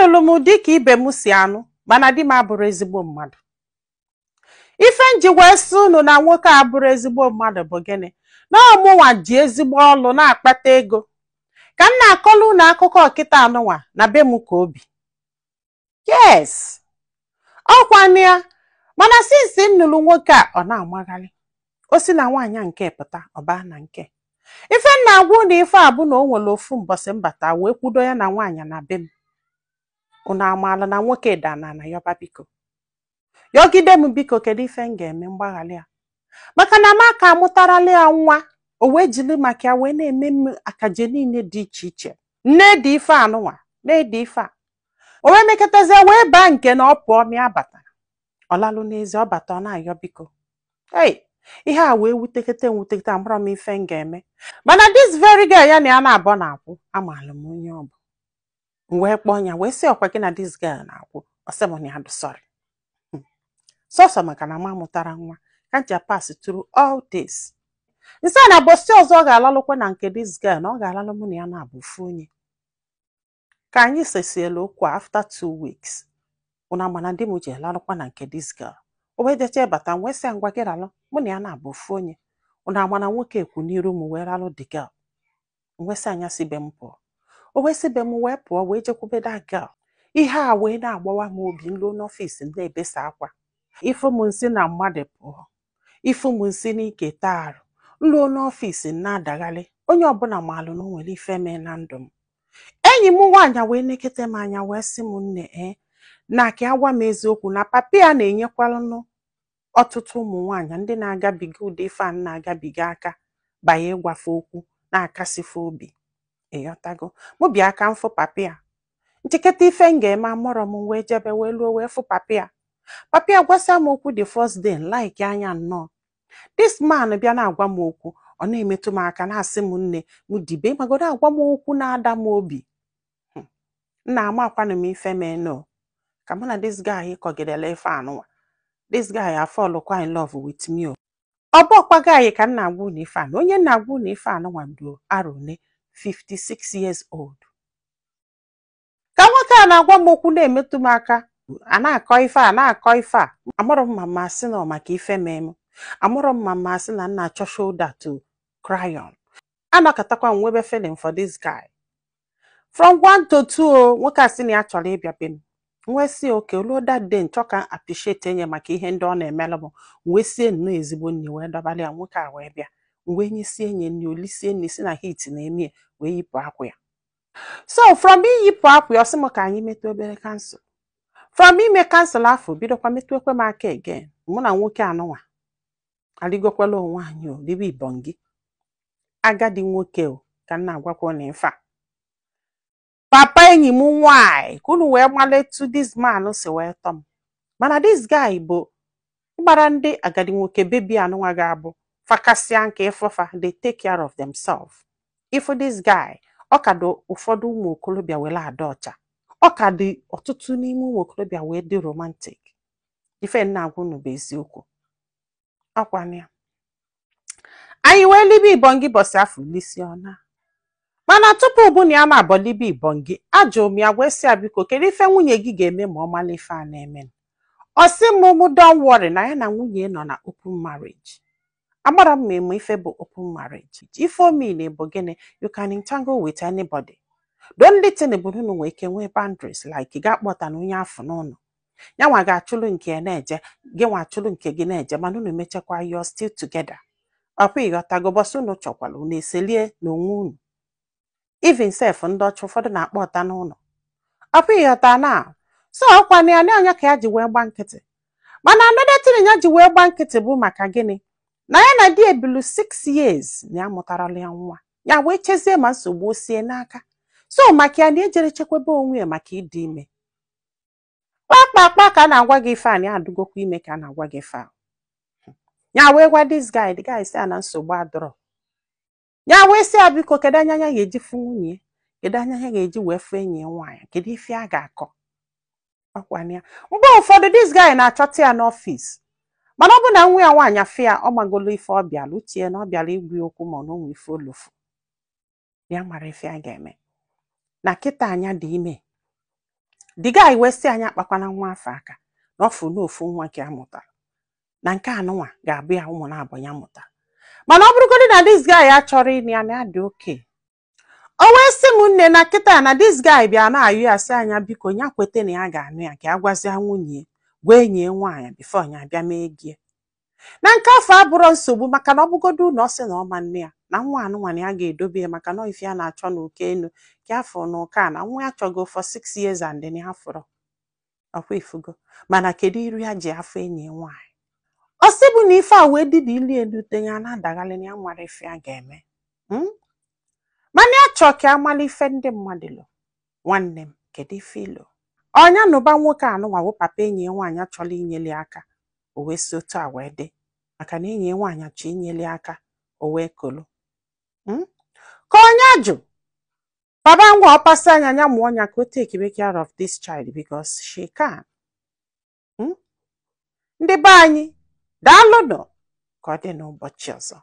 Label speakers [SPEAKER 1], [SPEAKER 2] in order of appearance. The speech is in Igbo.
[SPEAKER 1] Anụrụ m dịka ibe m si anụ mana di m abụrụ ezigbo mmadụ. Ife nji wee sị unu na nwoke a abụrụ ezigbo mmadụ bụ gịnị? Na ọmụnwa ji ezigbo ọlụ na-akpata ego. Ka m na-akọlụ unu akụkọ ọkịta anụnwa na be m ka obi. Yes, ọkwanụ ya, mana sinsi m nụrụ nwoke a ọ na-amagharị. O si na nwaanyị nke pụta ọ baa na nke. Ife m na-agwa unu ife a bụ na o nwere ofu mbọsị mbata wee kwudo ya na nwaanyị na be m. Unu amaala na nwoke dana na yọba biko. Yọgide m biko kedu ife m ga-eme mgbaghalị ya. Maka na m aka amụtarala ya nwa, o wee jiri maka ya wee na-eme m akaje niile dị iche iche. Nne dị ife anụnwa, nne dị ife a. O wee mekatazie wee baa nke na ọ pụọ mịa batara. Ọ lalụ n'ezi ọ bata ọ na-ayọ biko. Hey, ihe a wee wutekete amara m ife m ga-eme. Mana this very girl ya na ya na-abọ na-akwụ, amaala m onye ọ bụ. Wee kpọọ ya wee sị ọkwa gị na this girl na-akwụ. Ọ sị m na ya dị sorry. Sọsọ maka na m amụtara nwa ka nji pass through all this. Nsị na bọsị ọzọ ọ ga-alalụkwa na nke this girl na ọ ga-alalụ mụ na ya na-abụ ofu onye. Ka anyị sesiela okwu after 2 weeks. Una mana di m ji alalụkwa na nke this girl. O wee jeche bata wee sị ngwa gị ralụ mụ na ya na-abụ ofu onye. Una mana nwoke ekwu n'iru m wee ralụ the girl. Wee sị anya si be m pụọ. O wee sị be m wee pụọ wee jekwube that girl. Ihe a wee na-agbawa m obi nlo n'ọfịs m na-ebesa akwa. Ifu m nsị na mmadụ pụọ. Ifu m nsị n'ike taa arụ. Nlo n'ọfịs na-adaghalị. Onye ọbụla maalụ na o nwere ife mee na ndụ m. Enyi m nwaanyị wee nekete m anya wee sị m nne na ka agwa m eziokwu na papi ya na-enyekwalụ ọtụtụ ụmụ nwaanyị ndị na-agabiga ụdị ife a na-agabiga aka banye ịgwafe okwu na-akasịfe obi. Ịghọtago? Mụ bịa aka mfụ papi ya. Ncheketa ife m ga-eme amụrọ m wee jebe wee luo wee fụ papi ya. Papi ya gwasa m okwu the first day like anya nnọọ. This man bịa na-agwa m okwu ọ na-emetụ m aka na-asị m nne m dibe magodo agwa m okwu na-ada m obi. Nna amakwanụ m ife meno. Ka mụ na this guy kọgidela ife anụnwa. This guy I fall quite in love with me. Ọ bụkwa guy ka nna agwa unu ife anụ. Onye nna agwa unu ife anụnwa do arụne 56 years old. Ka nwoke a na-agwa m okwu na-emetụ m aka a na-akọ ife a na-akọ ife a. Amụrụ m mama sị na maka ife meme. Amụrụ m mama sị na nna achọ shoulder to cry on. Anọkatakwa m nwebe feeling for this guy. From 1 to 2 nwoke a sị na ya chọrọ ịbịa be m. Wee sị oke olu that day nchọka appreciate enye maka ihe ndị ọ na-emelụ m. Wee sie nnọọ ezigbo nri wee dọbali ya nwoke a wee bịa. Wee nyesie enye nri olisie nri si na heat na-eme wee yipụ akwa ya. So from iyipụ akwa ya ọ sị m ka anyị metụ obere kansụl. From ime kansụl afọ bidokwa metụ ekwe m aka again. Mụ na nwoke anụnwa aligokwala onwe anyị o ribe ibongi. Agadi nwoke o ka m na-agwakwa na ife a. Papa enyi m nwanyị kunu wee maletu this man si wee tọ m. Mana this guy bụ gbara ndị agadi nwoke bebi anụnwa ga-abụ fakasịa nke ịfọfa they take care of themselves. Ifu this guy ọ ka dị ụfọdụ ụmụ okorobịa were ada ọcha. Ọ ka dị ọtụtụ n'ime ụmụ okorobịa wee dị romantic. Ife na-agwa unu bụ eziokwu. Ọkwanụ ya. Anyị wee libe ibongi bọsị afọ lisi ọna. Mana tupu bụ na ya na-abọ libe ibongi, ajụ m ya wee sị ya biko kedu ife nwunye gị ga-eme ma ọ mala ife a na-eme. Ọ sị m don't worry na ya na nwunye nọ na open marriage. Amara m eme ife bụ open marriage. Ife o mean bụ gịnị? You can entangle with anybody. The only thing bụ na nwee ike nwee boundaries like ị ga-akpọta na onye afọ n'ụlọ. Ya nwa ga-achụlụ nke na-eje, gị nwa achụlụ nke gị na-eje mana unu mechakwa you're still together. Ọkwa ịghọtago bọsị unu chọkwala unu eselie n'onwe unu. Even self ndị ọcha ụfọdụ na-akpọ ọta n'ụlọ. Ọkwa ịghọta na so ọkwa na ya na anya ka ya ji wee gba nkịtị. Mana another thing ya ji wee gba nkịtị bụ maka gịnị? Na ya na di ebilu 6 years na ya mụtarala ya nwa. Ya wee chezie ma nsogbu osie n'aka. So maka ya na ejere chekwebe onwe ya maka ịdị ime. Kpakpakpa ka na-agwa gị ife a na adụgokwa ime ka na-agwa gị ife a. Ya wee gwa this guy, the guy sị na nsogbu adọrọ. Ya wee sị abiko kedu anya ya ga-eji fụ nwunye, kedu anya ya ga-eji wee fụ enyi nwaanyị, kedu ife a ga-akọ. Ọkwanụ ya. Mgbe ụfọdụ this guy na-achọta ya n'ọfịs. Mana ọ bụ na nwa ya nwaanyị afọ ya ọ magolo ife ọ bịala uche na ọ bịara igwe okwu ma ọ na onwe ife olofu. Ya mara ife a ga-eme. Na kịta anya dị ime. the guy wee sị anya akpakwana nwa afọ aka na ọfụ n'ofu nwa ka a mụtara na nke anụnwa ga-abụ ya ụmụ na-abụ ya mụtara mana ọ bụrụgodị na this guy achọrọ ịnụ ya na ya dị oke o wee sị m nne na kịta na this guy bịa na-ayụ ya sị anya biko ya kwete na ya ga-anụ ya ka ya gwazie nwunye gwa enyi nwaanyị bifo ya bịa mee gie na nke afọ abụrụ nsogbu maka na ọ bụgodu na ọ sị na ọma nne ya na nwa anụnwa ya ga-edobe ya maka na ife ya na-achọ n'oke enu ka afọ na ụka na nwa ya chọgo for 6 years and then ya fọrọ ọkwa ifugo mana kedu iru ya ji afọ enyi nwaanyị ọ sị bụ na ife a wee dịda ili elute ya na-adaghalị ya nwere ife ya ga-eme mana ya chọ ka amala ife ndị mmadụ lụ nwanne m kedu ife ilo ọnya nụba nwoke anụnwa wụ papa enyi nwaanyị chọrọ inyeli aka o wee si otu a wee dị maka na enyi nwaanyị chọ inyeli aka o wee kolo ka onye ajụ baba ngwa ọpasa anya ya mụọ ya ka o take care of this child because she can. Ndị be anyị daalụnụ ka ọ dị n'ụbọchị ọzọ.